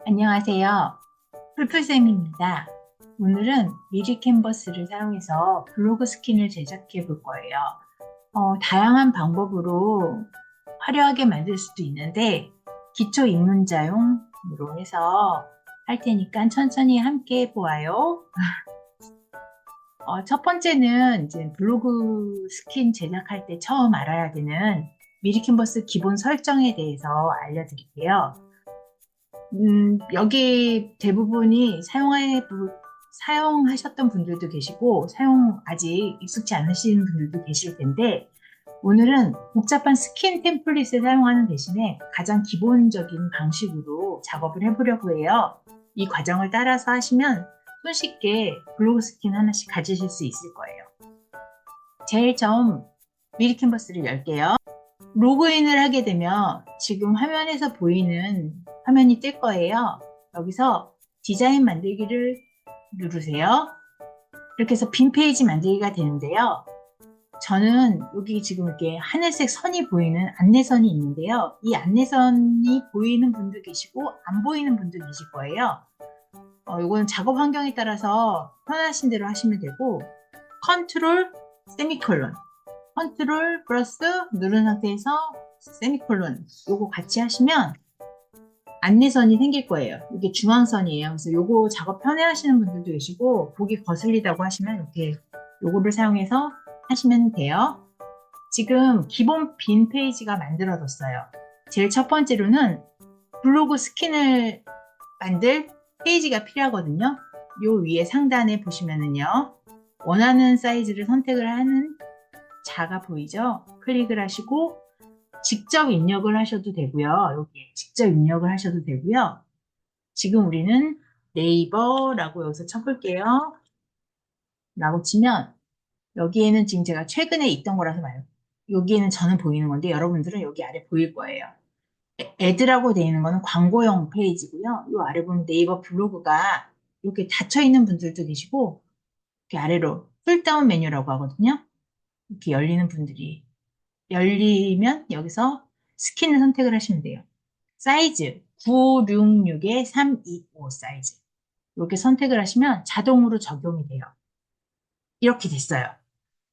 안녕하세요. 풀풀쌤입니다. 오늘은 미리 캔버스를 사용해서 블로그 스킨을 제작해 볼 거예요. 다양한 방법으로 화려하게 만들 수도 있는데 기초 입문자용으로 해서 할 테니까 천천히 함께 해보아요. 첫 번째는 이제 블로그 스킨 제작할 때 처음 알아야 되는 미리 캔버스 기본 설정에 대해서 알려드릴게요. 여기 대부분이 사용하셨던 분들도 계시고, 사용 아직 익숙치 않으신 분들도 계실 텐데, 오늘은 복잡한 스킨 템플릿을 사용하는 대신에 가장 기본적인 방식으로 작업을 해보려고 해요. 이 과정을 따라서 하시면 손쉽게 블로그 스킨 하나씩 가지실 수 있을 거예요. 제일 처음 미리 캔버스를 열게요. 로그인을 하게 되면 지금 화면에서 보이는 화면이 뜰 거예요. 여기서 디자인 만들기를 누르세요. 이렇게 해서 빈 페이지 만들기가 되는데요. 저는 여기 지금 이렇게 하늘색 선이 보이는 안내선이 있는데요. 이 안내선이 보이는 분도 계시고 안 보이는 분도 계실 거예요. 이거는 작업 환경에 따라서 편하신 대로 하시면 되고 컨트롤 세미콜론 컨트롤 플러스 누른 상태에서 세미콜론 요거 같이 하시면 안내선이 생길 거예요. 이게 중앙선이에요. 그래서 요거 작업 편해 하시는 분들도 계시고 보기 거슬리다고 하시면 이렇게 요거를 사용해서 하시면 돼요. 지금 기본 빈 페이지가 만들어졌어요. 제일 첫 번째로는 블로그 스킨을 만들 페이지가 필요하거든요. 요 위에 상단에 보시면은요. 원하는 사이즈를 선택을 하는 자가 보이죠? 클릭을 하시고 직접 입력을 하셔도 되고요. 여기 직접 입력을 하셔도 되고요. 지금 우리는 네이버라고 여기서 쳐볼게요. 라고 치면 여기에는 지금 제가 최근에 있던 거라서 말이에요. 여기에는 저는 보이는 건데 여러분들은 여기 아래 보일 거예요. 애드라고 되어 있는 거는 광고용 페이지고요. 이 아래 보면 네이버 블로그가 이렇게 닫혀 있는 분들도 계시고 이렇게 아래로 풀다운 메뉴라고 하거든요. 이렇게 열리는 분들이 열리면 여기서 스킨을 선택을 하시면 돼요. 사이즈 966에 325 사이즈 이렇게 선택을 하시면 자동으로 적용이 돼요. 이렇게 됐어요.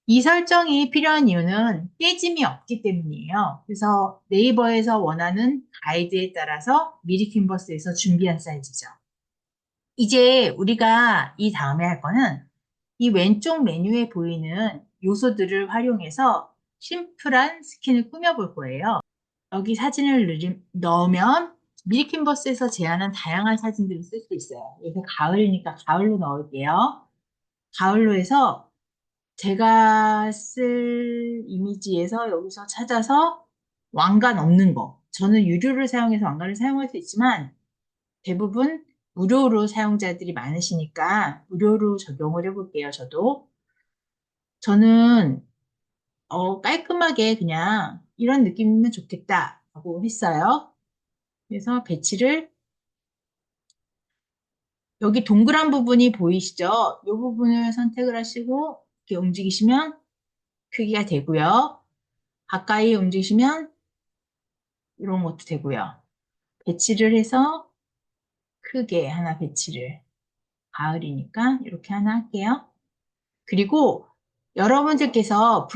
이 설정이 필요한 이유는 깨짐이 없기 때문이에요. 그래서 네이버에서 원하는 가이드에 따라서 미리 캔버스에서 준비한 사이즈죠. 이제 우리가 이 다음에 할 거는 이 왼쪽 메뉴에 보이는 요소들을 활용해서 심플한 스킨을 꾸며볼 거예요. 여기 사진을 넣으면 밀킨버스에서 제안한 다양한 사진들을 쓸 수 있어요. 요새 가을이니까 가을로 넣을게요. 가을로 해서 제가 쓸 이미지에서 여기서 찾아서 왕관 없는 거. 저는 유료를 사용해서 왕관을 사용할 수 있지만 대부분 무료로 사용자들이 많으시니까 무료로 적용을 해볼게요. 저는 깔끔하게 그냥 이런 느낌이면 좋겠다 하고 했어요. 그래서 배치를 여기 동그란 부분이 보이시죠? 이 부분을 선택을 하시고 이렇게 움직이시면 크기가 되고요. 가까이 움직이시면 이런 것도 되고요. 배치를 해서 크게 하나 배치를 가을이니까 이렇게 하나 할게요. 그리고 여러분들께서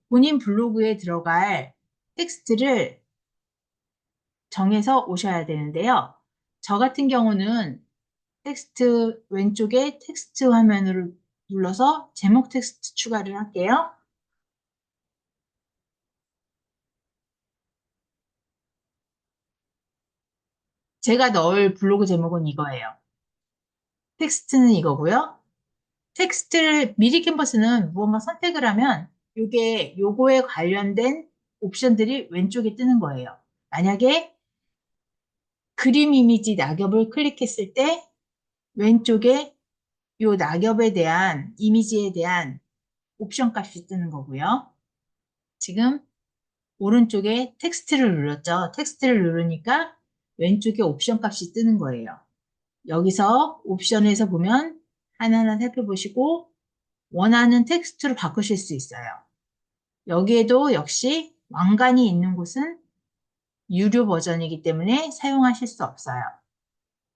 본인 블로그에 들어갈 텍스트를 정해서 오셔야 되는데요. 저 같은 경우는 텍스트 왼쪽에 텍스트 화면을 눌러서 제목 텍스트 추가를 할게요. 제가 넣을 블로그 제목은 이거예요. 텍스트는 이거고요. 텍스트를 미리 캔버스는 무언가 선택을 하면 요거에 관련된 옵션들이 왼쪽에 뜨는 거예요. 만약에 그림 이미지 낙엽을 클릭했을 때 왼쪽에 요 낙엽에 대한 이미지에 대한 옵션 값이 뜨는 거고요. 지금 오른쪽에 텍스트를 눌렀죠. 텍스트를 누르니까 왼쪽에 옵션 값이 뜨는 거예요. 여기서 옵션에서 보면 하나하나 살펴보시고 원하는 텍스트로 바꾸실 수 있어요. 여기에도 역시 왕관이 있는 곳은 유료 버전이기 때문에 사용하실 수 없어요.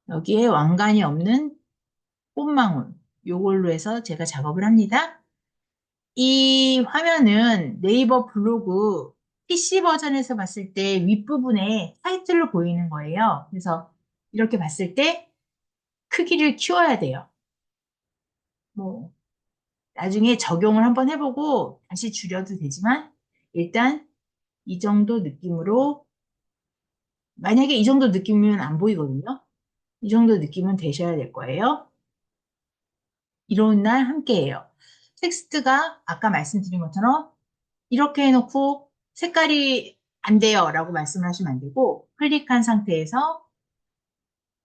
여기에 왕관이 없는 꽃망울, 요걸로 해서 제가 작업을 합니다. 이 화면은 네이버 블로그 PC 버전에서 봤을 때 윗부분에 타이틀로 보이는 거예요. 그래서 이렇게 봤을 때 크기를 키워야 돼요. 뭐, 나중에 적용을 한번 해보고 다시 줄여도 되지만 일단 이 정도 느낌으로 만약에 이 정도 느낌이면 안 보이거든요. 이 정도 느낌은 되셔야 될 거예요. 이런 날 함께해요. 텍스트가 아까 말씀드린 것처럼 이렇게 해놓고 색깔이 안 돼요 라고 말씀을 하시면 안 되고 클릭한 상태에서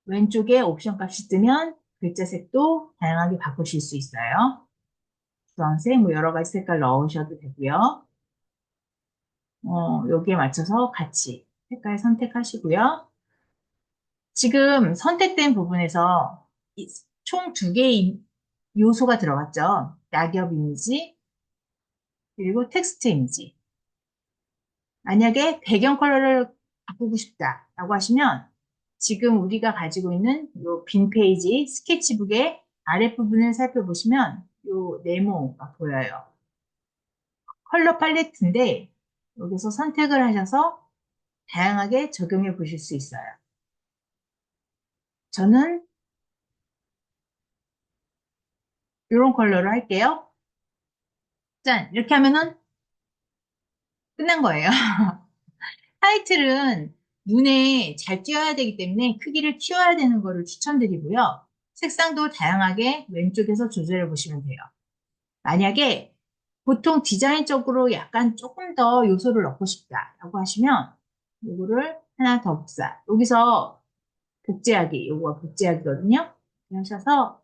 왼쪽에 옵션 값이 뜨면 글자 색도 다양하게 바꾸실 수 있어요. 주황색, 뭐 여러 가지 색깔 넣으셔도 되고요. 여기에 맞춰서 같이 색깔 선택하시고요. 지금 선택된 부분에서 총 두 개의 요소가 들어갔죠. 낙엽 이미지, 그리고 텍스트 이미지. 만약에 배경 컬러를 바꾸고 싶다라고 하시면 지금 우리가 가지고 있는 이 빈 페이지 스케치북의 아랫부분을 살펴보시면 이 네모가 보여요. 컬러 팔레트인데 여기서 선택을 하셔서 다양하게 적용해 보실 수 있어요. 저는 이런 컬러로 할게요. 짠! 이렇게 하면은 끝난 거예요. 타이틀은 눈에 잘 띄어야 되기 때문에 크기를 키워야 되는 거를 추천드리고요. 색상도 다양하게 왼쪽에서 조절해 보시면 돼요. 만약에 보통 디자인적으로 약간 조금 더 요소를 넣고 싶다라고 하시면 이거를 하나 더 복사. 여기서 복제하기, 요거가 복제하기거든요. 하셔서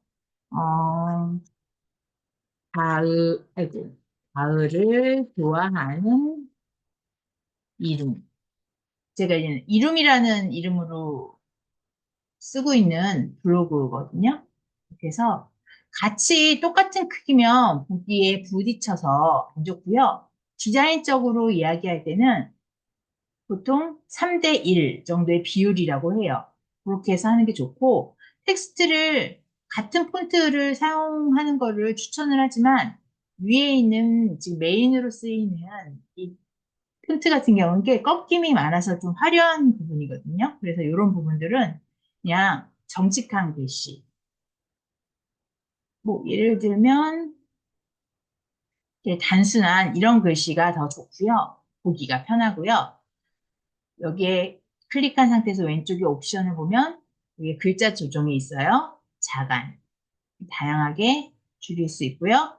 아이고, 가을을 좋아하는 이름. 제가 이름이라는 이름으로 쓰고 있는 블로그거든요. 그래서 같이 똑같은 크기면 보기에 부딪혀서 안 좋고요. 디자인적으로 이야기할 때는 보통 3대 1 정도의 비율이라고 해요. 그렇게 해서 하는 게 좋고 텍스트를 같은 폰트를 사용하는 거를 추천을 하지만 위에 있는 지금 메인으로 쓰이는 이 폰트 같은 경우는 게 꺾임이 많아서 좀 화려한 부분이거든요. 그래서 이런 부분들은 그냥 정직한 글씨. 뭐 예를 들면 단순한 이런 글씨가 더 좋고요. 보기가 편하고요. 여기에 클릭한 상태에서 왼쪽에 옵션을 보면 여기에 글자 조정이 있어요. 자간. 다양하게 줄일 수 있고요.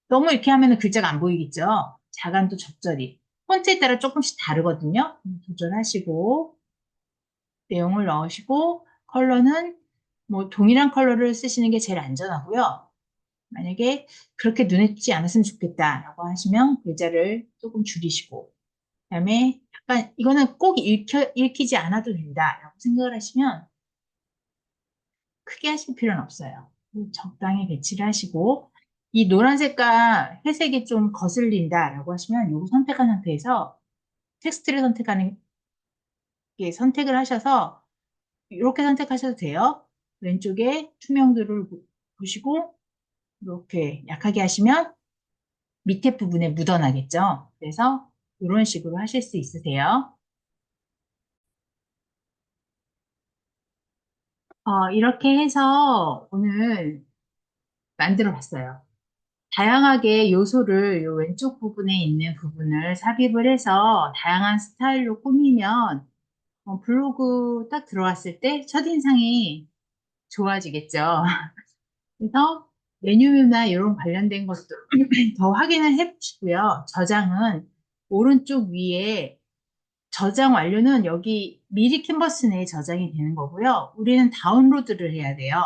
너무 이렇게 하면 글자가 안 보이겠죠? 자간도 적절히. 폰트에 따라 조금씩 다르거든요. 조절하시고 내용을 넣으시고 컬러는 뭐 동일한 컬러를 쓰시는 게 제일 안전하고요. 만약에 그렇게 눈에 띄지 않았으면 좋겠다라고 하시면 글자를 조금 줄이시고 그다음에 약간 이거는 꼭 읽히지 않아도 된다라고 생각을 하시면 크게 하실 필요는 없어요. 적당히 배치를 하시고 이 노란색과 회색이 좀 거슬린다라고 하시면 이거 선택한 상태에서 텍스트를 선택하는 게 선택을 하셔서 이렇게 선택하셔도 돼요. 왼쪽에 투명도를 보시고 이렇게 약하게 하시면 밑에 부분에 묻어나겠죠. 그래서 이런 식으로 하실 수 있으세요. 이렇게 해서 오늘 만들어 봤어요. 다양하게 요소를 요 왼쪽 부분에 있는 부분을 삽입을 해서 다양한 스타일로 꾸미면 블로그 딱 들어왔을 때 첫인상이 좋아지겠죠. 그래서 메뉴나 이런 관련된 것도 더 확인을 해 보시고요. 저장은 오른쪽 위에 저장 완료는 여기 미리 캔버스 내에 저장이 되는 거고요. 우리는 다운로드를 해야 돼요.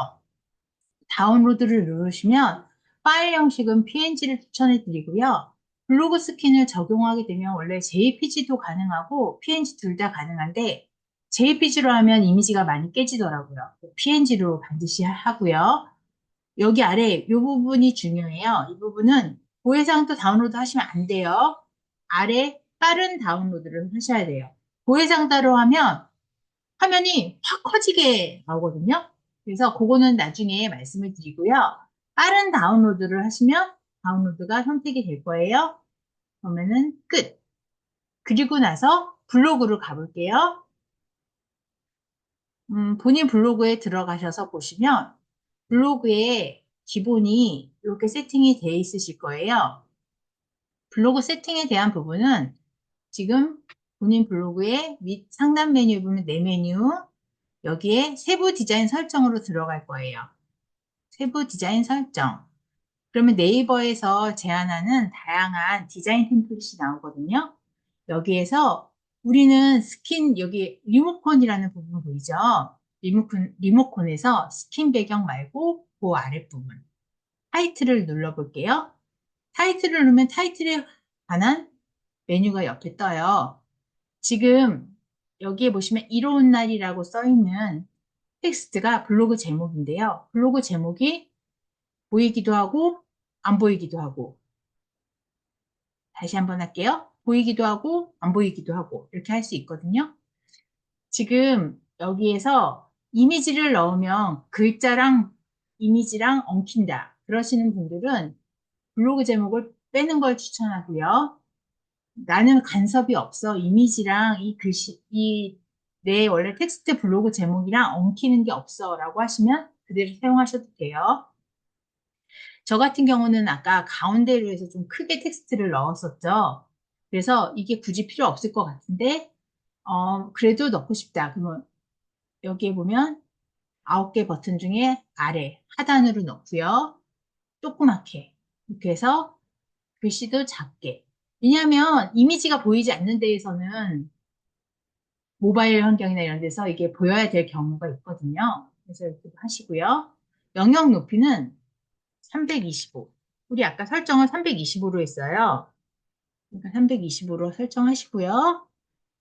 다운로드를 누르시면 파일 형식은 PNG를 추천해 드리고요. 블로그 스킨을 적용하게 되면 원래 JPG도 가능하고 PNG 둘 다 가능한데 JPG로 하면 이미지가 많이 깨지더라고요. PNG로 반드시 하고요. 여기 아래 이 부분이 중요해요. 이 부분은 고해상도 다운로드 하시면 안 돼요. 아래 빠른 다운로드를 하셔야 돼요. 고해상도로 하면 화면이 확 커지게 나오거든요. 그래서 그거는 나중에 말씀을 드리고요. 빠른 다운로드를 하시면 다운로드가 선택이 될 거예요. 그러면은 끝. 그리고 나서 블로그로 가볼게요. 본인 블로그에 들어가셔서 보시면 블로그에 기본이 이렇게 세팅이 되어 있으실 거예요. 블로그 세팅에 대한 부분은 지금 본인 블로그의 밑 상단 메뉴에 보면 내 메뉴, 여기에 세부 디자인 설정으로 들어갈 거예요. 세부 디자인 설정. 그러면 네이버에서 제안하는 다양한 디자인 템플릿이 나오거든요. 여기에서 우리는 스킨, 여기 리모컨이라는 부분 보이죠? 리모컨에서 스킨 배경 말고 그 아랫부분. 타이틀을 눌러볼게요. 타이틀을 누르면 타이틀에 관한 메뉴가 옆에 떠요. 지금 여기에 보시면 이로운 날이라고 써있는 텍스트가 블로그 제목인데요. 블로그 제목이 보이기도 하고 안 보이기도 하고, 다시 한번 할게요. 보이기도 하고 안 보이기도 하고 이렇게 할 수 있거든요. 지금 여기에서 이미지를 넣으면 글자랑 이미지랑 엉킨다 그러시는 분들은 블로그 제목을 빼는 걸 추천하고요. 나는 간섭이 없어. 이미지랑 이 글씨, 내 원래 텍스트 블로그 제목이랑 엉키는 게 없어 라고 하시면 그대로 사용하셔도 돼요. 저 같은 경우는 아까 가운데로 해서 좀 크게 텍스트를 넣었었죠. 그래서 이게 굳이 필요 없을 것 같은데, 그래도 넣고 싶다. 그러면 여기에 보면 9개 버튼 중에 아래 하단으로 넣고요. 조그맣게. 이렇게 해서 글씨도 작게. 왜냐하면 이미지가 보이지 않는 데에서는 모바일 환경이나 이런 데서 이게 보여야 될 경우가 있거든요. 그래서 이렇게 하시고요. 영역 높이는 325. 우리 아까 설정을 325로 했어요. 그러니까 320으로 설정하시고요.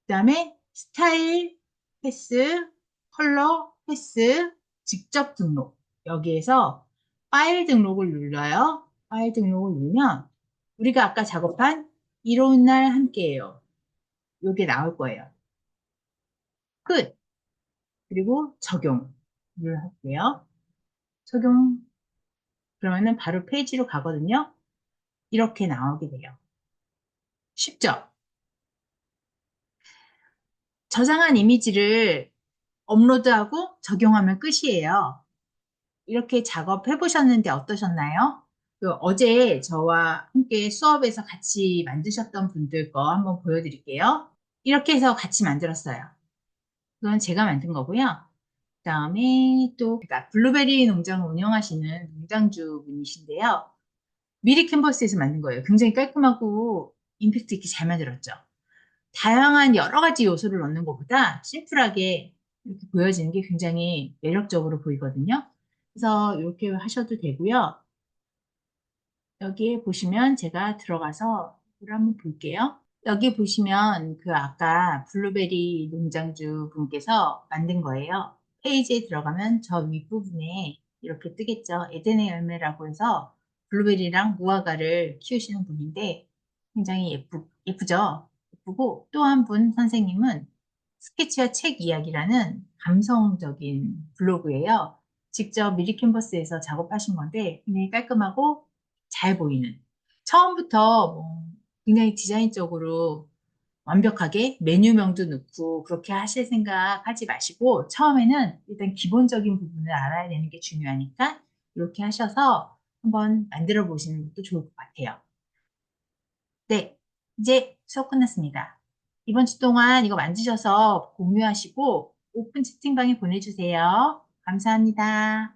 그 다음에 스타일 패스, 컬러 패스, 직접 등록. 여기에서 파일 등록을 눌러요. 파일 등록을 누르면 우리가 아까 작업한 이로운 날 함께해요. 이게 나올 거예요. 끝. 그리고 적용을 할게요. 적용. 그러면은 바로 페이지로 가거든요. 이렇게 나오게 돼요. 쉽죠? 저장한 이미지를 업로드하고 적용하면 끝이에요. 이렇게 작업해 보셨는데 어떠셨나요? 어제 저와 함께 수업에서 같이 만드셨던 분들 거 한번 보여드릴게요. 이렇게 해서 같이 만들었어요. 그건 제가 만든 거고요. 그다음에 또 그러니까 블루베리 농장을 운영하시는 농장주 분이신데요. 미리 캔버스에서 만든 거예요. 굉장히 깔끔하고 임팩트 있게 잘 만들었죠. 다양한 여러 가지 요소를 넣는 것보다 심플하게 이렇게 보여지는 게 굉장히 매력적으로 보이거든요. 그래서 이렇게 하셔도 되고요. 여기에 보시면 제가 들어가서 이걸 한번 볼게요. 여기 보시면 그 아까 블루베리 농장주 분께서 만든 거예요. 페이지에 들어가면 저 윗부분에 이렇게 뜨겠죠. 에덴의 열매라고 해서 블루베리랑 무화과를 키우시는 분인데 굉장히 예쁘죠? 예쁘고 또 한 분 선생님은 스케치와 책 이야기라는 감성적인 블로그예요. 직접 미리 캔버스에서 작업하신 건데 굉장히 깔끔하고 잘 보이는 처음부터 굉장히 디자인적으로 완벽하게 메뉴명도 넣고 그렇게 하실 생각 하지 마시고 처음에는 일단 기본적인 부분을 알아야 되는 게 중요하니까 이렇게 하셔서 한번 만들어 보시는 것도 좋을 것 같아요. 네, 이제 수업 끝났습니다. 이번 주 동안 이거 만드셔서 공유하시고 오픈 채팅방에 보내주세요. 감사합니다.